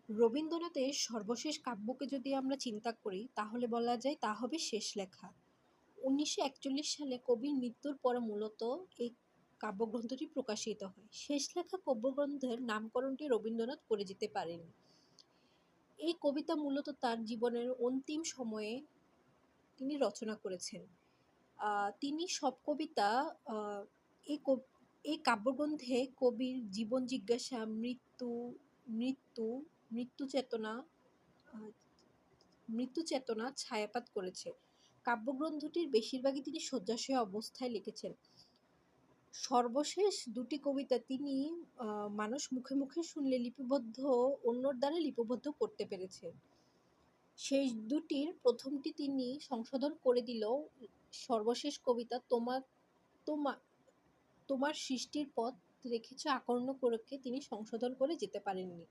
রবীন্দ্রনাথের সর্বশেষ কাব্যকে যদি আমরা চিন্তা করি তাহলে বলা যায় তা হবে শেষ লেখা। ১৯৪১ সালে কবির মৃত্যুর পরে মূলত এই কাব্যগ্রন্থটি প্রকাশিত হয়। শেষ লেখা কাব্যগ্রন্থের নামকরণটি রবীন্দ্রনাথ করে যেতে পারেন। এই কবিতা মূলত তার জীবনের অন্তিম সময়ে তিনি রচনা করেছেন। তিনি সব কবিতা আ এই কব এই কাব্যগ্রন্থে কবির জীবন জিজ্ঞাসা, মৃত্যু, মৃত্যু চেতনা আ মৃত্যু চেতনা ছায়াপাত করেছে। কাব্যগ্রন্থটির বেশিরভাগই তিনি শয্যাশায়ী অবস্থায় লিখেছেন। সর্বশেষ দুটি কবিতা তিনি মানুষ মুখে, মুখে শুনলে অন্যর দ্বারা লিপিবদ্ধ করতে পেরেছেন। শেষ দুটির প্রথমটি তিনি সংশোধন করে দিলেও সর্বশেষ কবিতা তোমা তোমার সৃষ্টির পথ রেখেছ আকর্ণ করে তিনি সংশোধন করে যেতে পারেননি।